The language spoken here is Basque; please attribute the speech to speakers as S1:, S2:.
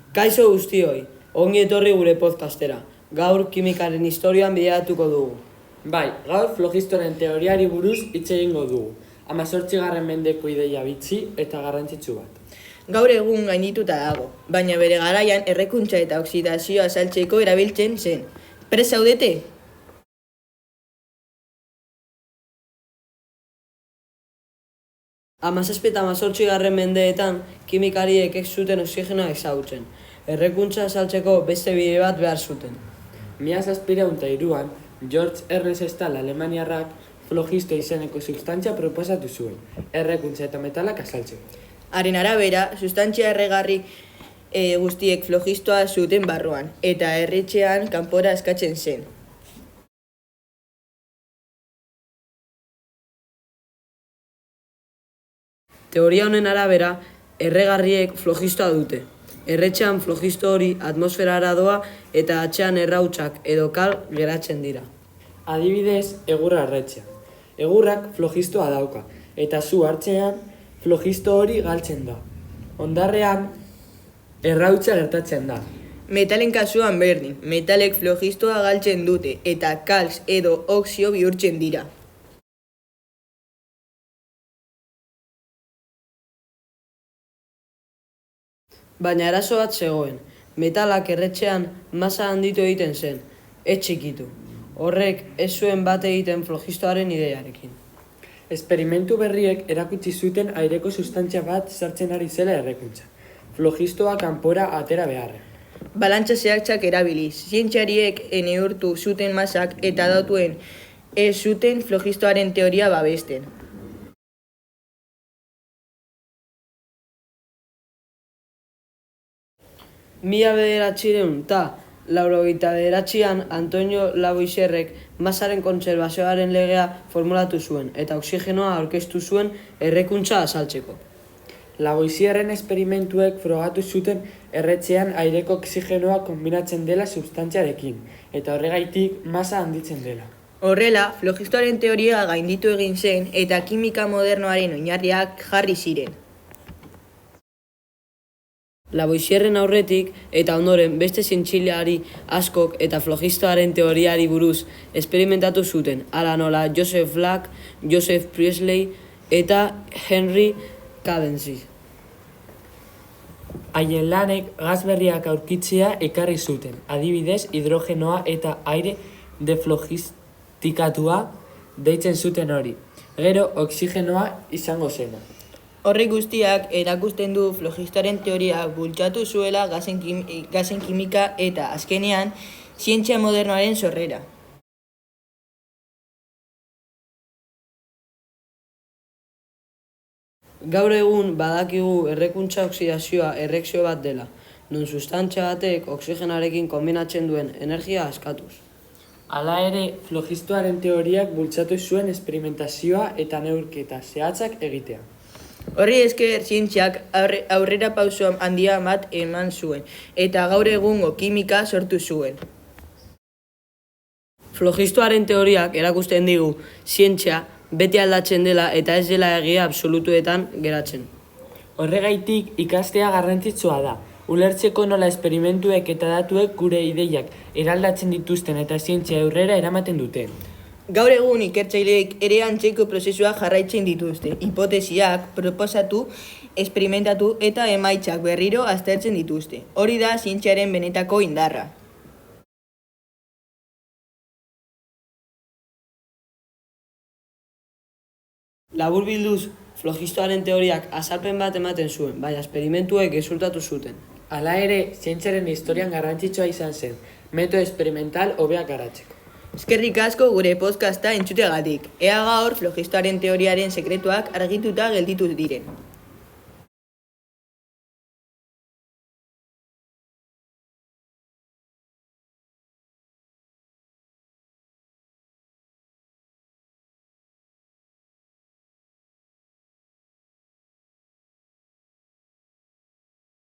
S1: Kaixo guztioi, ongi etorri gure podcastera. Gaur kimikaren historian bideratuko dugu.
S2: Bai, gaur flogistoren teoriari buruz hitz egingo dugu. 18. mendeko ideia bitxi eta garrantzitsu bat.
S3: Gaur egun gaindituta dago, baina bere garaian errekuntza eta oksidazioa azaltzeko erabiltzen zen. Prest zaudete?
S1: Hamazazpi eta 18. mendeetan, kimikariek ez zuten oxigenoa ezagutzen. Errekuntza azaltzeko beste bide bat behar zuten.
S2: 1703an, George Ernest Stahl alemaniarrak flogisto izeneko substantzia proposatu zuen, errekuntza eta metalak azaltzeko.
S3: Haren arabera, sustantzia erregarri guztiek flogistoa zuten barruan, eta erretxean kanpora eskatzen zen.
S1: Teoria honen arabera, erregarriek flogistoa dute. Erretxean flogisto hori atmosferara doa eta atzean errautsak edo kal geratzen dira.
S2: Adibidez, egurra erretxea. Egurrak flogistoa dauka, eta zu hartzean flogisto hori galtzen da. Hondarrean, errautsa gertatzen da.
S3: Metalen kasuan berdin, metalek flogistoa galtzen dute, eta kalks edo oxio bihurtzen dira.
S1: Baina arazo bat zegoen, metalak erretxean masa handitu egiten zen, ez txikitu. Horrek ez zuen bat egiten flogistoaren idearekin.
S2: Esperimentu berriek erakutsi zuten aireko sustantzia bat sartzen ari zela errekuntza. Flogistoa kanpora atera beharrean.
S3: Balantza zehatzak erabiliz, zientziariek neurtu zuten masak eta datuen ez zuten flogistoaren teoria babesten.
S1: Mila bederatziehun eta 1989an Antonio Lavoisierrek masaren kontserbazioaren legea formulatu zuen eta oxigenoa aurkeztu zuen errekuntza azaltzeko.
S2: Lavoisierren esperimentuek frogatu zuten erretxean aireko oxigenoa konbinatzen dela substantziarekin, eta horregaitik masa handitzen dela.
S3: Horrela, flogistoaren teoria gainditu egin zen eta kimika modernoaren oinarriak jarri ziren.
S1: Lavoisierren aurretik eta ondoren beste zientzialari askok eta flogistoaren teoriari buruz esperimentatu zuten, hala nola Joseph Black, Joseph Priestley eta Henry Cavendish.
S2: Haien lanek gas berriak aurkitzea ekarri zuten, adibidez hidrogenoa eta aire deflogistikatua deitzen zuten hori, gero oxigenoa izango zena.
S3: Horrek guztiak erakusten du flogistoaren teoria bultzatu zuela gasen kimika eta, azkenean, zientzia modernoaren sorrera.
S1: Gaur egun badakigu errekuntza oksidazioa erreakzio bat dela, non sustantzia batek oxigenoarekin konbinatzen duen energia askatuz.
S2: Hala ere, flogistoaren teoriak bultzatu zuen esperimentazioa eta neurketa zehatzak egitea.
S3: Horri esker zientziak aurrera pauso handia bat eman zuen, eta gaur egungo kimika sortu zuen.
S1: Flogistoaren teoriak erakusten digu zientzia beti aldatzen dela eta ez dela egia absolutuetan geratzen.
S2: Horregaitik ikastea garrantzitsua da, ulertzeko nola esperimentuek eta datuek gure ideiak eraldatzen dituzten eta zientzia aurrera eramaten dute.
S3: Gaur egun ikertzaileek ere antzeko prozesua jarraitzen dituzte, hipotesiak proposatu, esperimentatu eta emaitzak berriro aztertzen dituzte. Hori da zientziaren benetako indarra.
S1: Laburbilduz, flogistoaren teoriak azalpen bat ematen zuen, baina esperimentuek gezurtatu zuten.
S2: Hala ere, zientziaren historian garrantzitsua izan zen, metodo esperimental hobeak garatzeko.
S3: Eskerrik asko gure podcasta entzuteagatik. Ea gaur flogistoaren teoriaren sekretuak argituta gelditu diren.